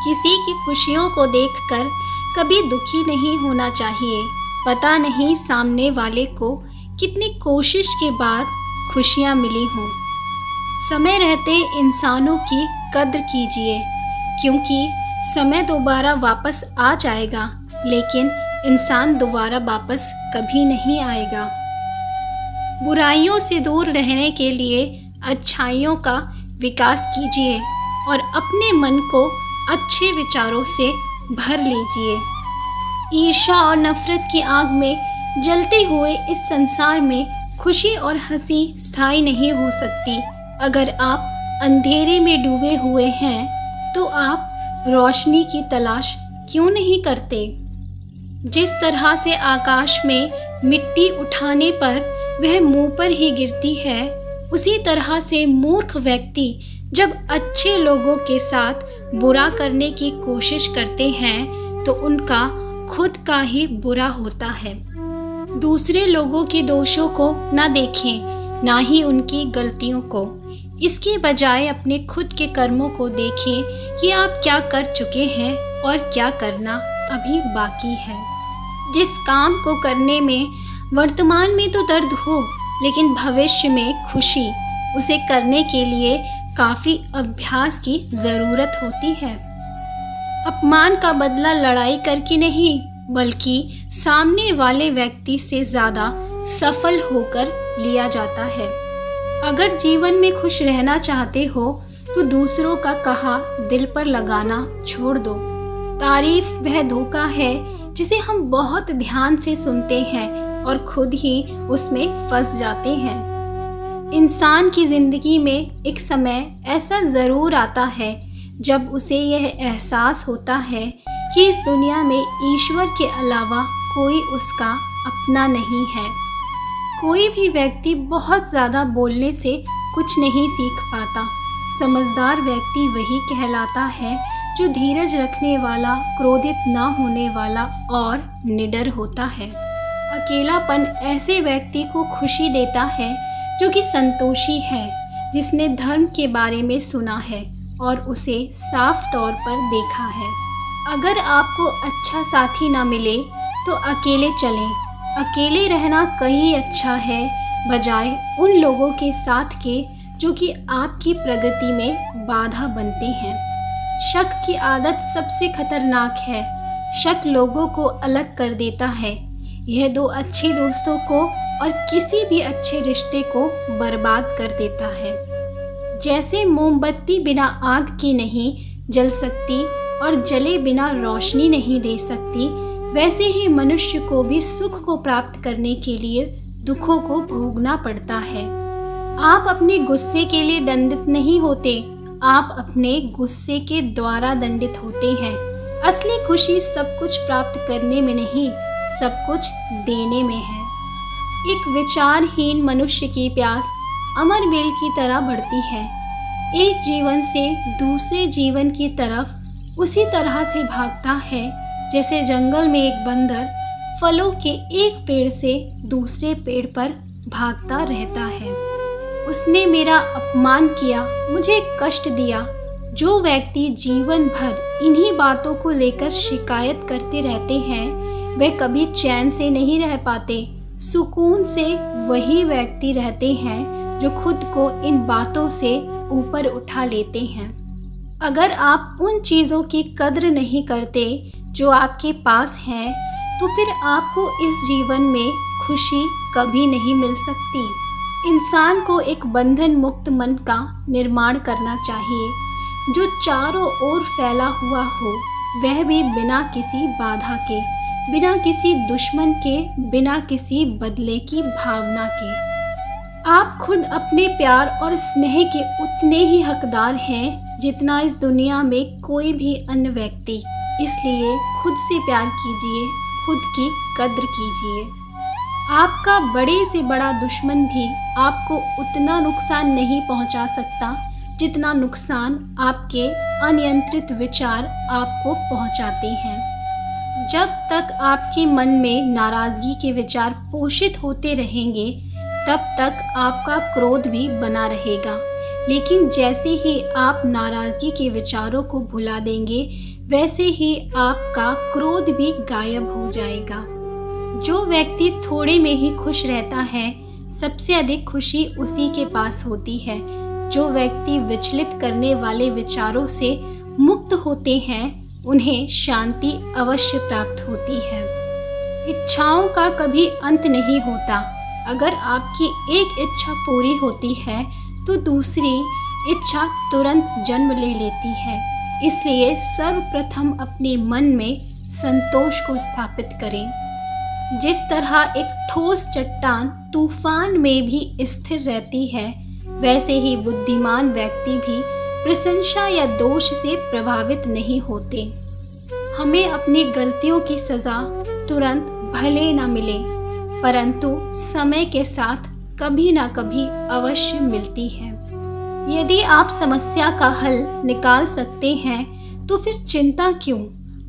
किसी की खुशियों को देखकर कभी दुखी नहीं होना चाहिए। पता नहीं सामने वाले को कितनी कोशिश के बाद खुशियाँ मिली हों। समय रहते इंसानों की कद्र कीजिए, क्योंकि समय दोबारा वापस आ जाएगा, लेकिन इंसान दोबारा वापस कभी नहीं आएगा। बुराइयों से दूर रहने के लिए अच्छाइयों का विकास कीजिए और अपने मन को अच्छे विचारों से भर लीजिए। ईर्ष्या और नफरत की आग में जलते हुए इस संसार में खुशी और हंसी स्थायी नहीं हो सकती। अगर आप अंधेरे में डूबे हुए हैं तो आप रोशनी की तलाश क्यों नहीं करते? जिस तरह से आकाश में मिट्टी उठाने पर वह मुंह पर ही गिरती है, उसी तरह से मूर्ख व्यक्ति जब अच्छे लोगों के साथ बुरा करने की कोशिश करते हैं तो उनका खुद का ही बुरा होता है। दूसरे लोगों के दोषों को ना देखें, ना ही उनकी गलतियों को। इसके बजाय अपने खुद के कर्मों को देखें कि आप क्या कर चुके हैं और क्या करना अभी बाकी है। जिस काम को करने में वर्तमान में तो दर्द हो, लेकिन भविष्य में खुशी, उसे करने के लिए काफ़ी अभ्यास की ज़रूरत होती है। अपमान का बदला लड़ाई करके नहीं, बल्कि सामने वाले व्यक्ति से ज़्यादा सफल होकर लिया जाता है। अगर जीवन में खुश रहना चाहते हो तो दूसरों का कहा दिल पर लगाना छोड़ दो। तारीफ वह धोखा है जिसे हम बहुत ध्यान से सुनते हैं और खुद ही उसमें फंस जाते हैं। इंसान की ज़िंदगी में एक समय ऐसा ज़रूर आता है जब उसे यह एहसास होता है कि इस दुनिया में ईश्वर के अलावा कोई उसका अपना नहीं है। कोई भी व्यक्ति बहुत ज़्यादा बोलने से कुछ नहीं सीख पाता। समझदार व्यक्ति वही कहलाता है जो धीरज रखने वाला, क्रोधित ना होने वाला और निडर होता है। अकेलापन ऐसे व्यक्ति को खुशी देता है जो कि संतोषी है, जिसने धर्म के बारे में सुना है और उसे साफ तौर पर देखा है। अगर आपको अच्छा साथी ना मिले तो अकेले चलें। अकेले रहना कहीं अच्छा है, बजाय उन लोगों के साथ के जो कि आपकी प्रगति में बाधा बनते हैं। शक की आदत सबसे खतरनाक है। शक लोगों को अलग कर देता है। यह दो अच्छे दोस्तों को और किसी भी अच्छे रिश्ते को बर्बाद कर देता है। जैसे मोमबत्ती बिना आग के नहीं जल सकती और जले बिना रोशनी नहीं दे सकती, वैसे ही मनुष्य को भी सुख को प्राप्त करने के लिए दुखों को भोगना पड़ता है। आप अपने गुस्से के लिए दंडित नहीं होते, आप अपने गुस्से के द्वारा दंडित होते हैं। असली खुशी सब कुछ प्राप्त करने में नहीं, सब कुछ देने में है। एक विचारहीन मनुष्य की प्यास अमर बेल की तरह बढ़ती है। एक जीवन से दूसरे जीवन की तरफ उसी तरह से भागता है जैसे जंगल में एक बंदर फलों के एक पेड़ से दूसरे पेड़ पर भागता रहता है। उसने मेरा अपमान किया, मुझे कष्ट दिया। जो व्यक्ति जीवन भर इन्हीं बातों को लेकर शिकायत करते रहते हैं, वे कभी चैन से नहीं रह पाते। सुकून से वही व्यक्ति रहते हैं जो खुद को इन बातों से ऊपर उठा लेते हैं। अगर आप उन चीज़ों की कद्र नहीं करते जो आपके पास हैं, तो फिर आपको इस जीवन में खुशी कभी नहीं मिल सकती। इंसान को एक बंधन मुक्त मन का निर्माण करना चाहिए, जो चारों ओर फैला हुआ हो, वह भी बिना किसी बाधा के, बिना किसी दुश्मन के, बिना किसी बदले की भावना के। आप खुद अपने प्यार और स्नेह के उतने ही हकदार हैं जितना इस दुनिया में कोई भी अन्य व्यक्ति। इसलिए खुद से प्यार कीजिए, खुद की कद्र कीजिए। आपका बड़े से बड़ा दुश्मन भी आपको उतना नुकसान नहीं पहुंचा सकता जितना नुकसान आपके अनियंत्रित विचार आपको पहुंचाते हैं। जब तक आपके मन में नाराज़गी के विचार पोषित होते रहेंगे, तब तक आपका क्रोध भी बना रहेगा। लेकिन जैसे ही आप नाराज़गी के विचारों को भुला देंगे, वैसे ही आपका क्रोध भी गायब हो जाएगा। जो व्यक्ति थोड़े में ही खुश रहता है, सबसे अधिक खुशी उसी के पास होती है। जो व्यक्ति विचलित करने वाले विचारों से मुक्त होते हैं, उन्हें शांति अवश्य प्राप्त होती है। इच्छाओं का कभी अंत नहीं होता। अगर आपकी एक इच्छा पूरी होती है तो दूसरी इच्छा तुरंत जन्म ले लेती है। इसलिए सर्वप्रथम अपने मन में संतोष को स्थापित करें। जिस तरह एक ठोस चट्टान तूफान में भी स्थिर रहती है, वैसे ही बुद्धिमान व्यक्ति भी प्रशंसा या दोष से प्रभावित नहीं होते। हमें अपनी गलतियों की सजा तुरंत भले न मिले, परंतु समय के साथ कभी ना कभी अवश्य मिलती है। यदि आप समस्या का हल निकाल सकते हैं तो फिर चिंता क्यों?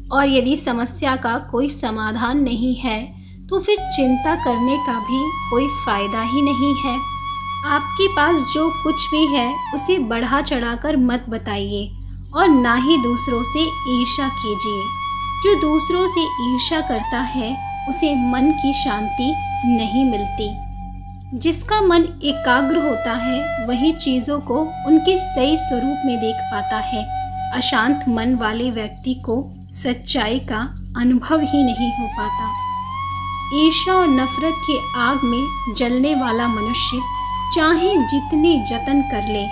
और यदि समस्या का कोई समाधान नहीं है तो फिर चिंता करने का भी कोई फायदा ही नहीं है। आपके पास जो कुछ भी है उसे बढ़ा चढ़ाकर मत बताइए और ना ही दूसरों से ईर्ष्या कीजिए। जो दूसरों से ईर्ष्या करता है उसे मन की शांति नहीं मिलती। जिसका मन एकाग्र होता है वही चीज़ों को उनके सही स्वरूप में देख पाता है। अशांत मन वाले व्यक्ति को सच्चाई का अनुभव ही नहीं हो पाता। ईर्ष्या और नफरत की आग में जलने वाला मनुष्य चाहे जितने जतन कर ले,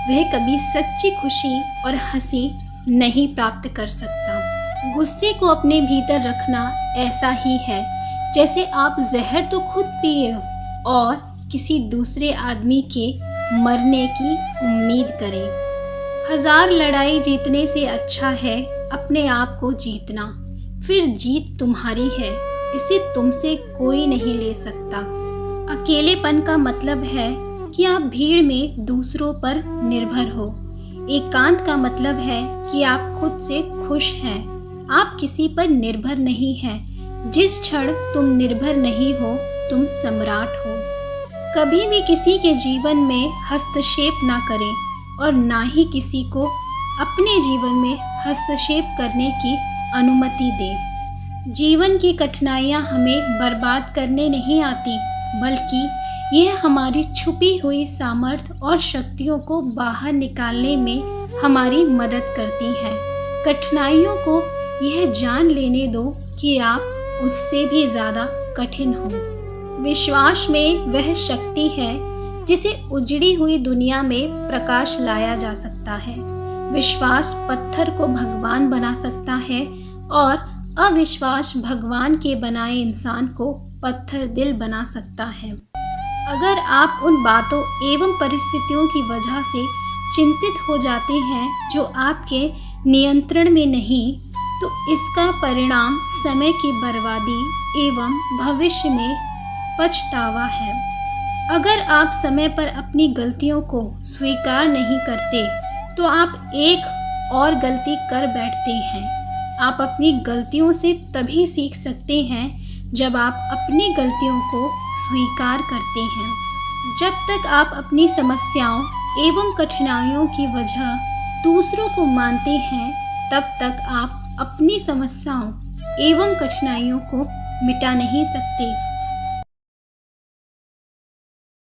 वह कभी सच्ची खुशी और हंसी नहीं प्राप्त कर सकता। गुस्से को अपने भीतर रखना ऐसा ही है जैसे आप जहर तो खुद पिए और किसी दूसरे आदमी के मरने की उम्मीद करें। 1000 लड़ाई जीतने से अच्छा है अपने आप को जीतना। फिर जीत तुम्हारी है, इसे तुमसे कोई नहीं ले सकता। अकेलेपन का मतलब है कि आप भीड़ में दूसरों पर निर्भर हो। एकांत का मतलब है कि आप खुद से खुश हैं, आप किसी पर निर्भर नहीं हैं। जिस क्षण तुम निर्भर नहीं हो, तुम सम्राट हो। कभी भी किसी के जीवन में हस्तक्षेप ना करें और ना ही किसी को अपने जीवन में हस्तक्षेप करने की अनुमति दें। जीवन की कठिनाइयाँ हमें बर्बाद करने नहीं आती, बल्कि यह हमारी छुपी हुई सामर्थ्य और शक्तियों को बाहर निकालने में हमारी मदद करती हैं। कठिनाइयों को यह जान लेने दो कि आप उससे भी ज़्यादा कठिन हो। विश्वास में वह शक्ति है जिसे उजड़ी हुई दुनिया में प्रकाश लाया जा सकता है। विश्वास पत्थर को भगवान बना सकता है और अविश्वास भगवान के बनाए इंसान को पत्थर दिल बना सकता है। अगर आप उन बातों एवं परिस्थितियों की वजह से चिंतित हो जाते हैं जो आपके नियंत्रण में नहीं, तो इसका परिणाम समय की बर्बादी एवं भविष्य में पछतावा है। अगर आप समय पर अपनी गलतियों को स्वीकार नहीं करते तो आप एक और गलती कर बैठते हैं। आप अपनी गलतियों से तभी सीख सकते हैं जब आप अपनी गलतियों को स्वीकार करते हैं। जब तक आप अपनी समस्याओं एवं कठिनाइयों की वजह दूसरों को मानते हैं, तब तक आप अपनी समस्याओं एवं कठिनाइयों को मिटा नहीं सकते।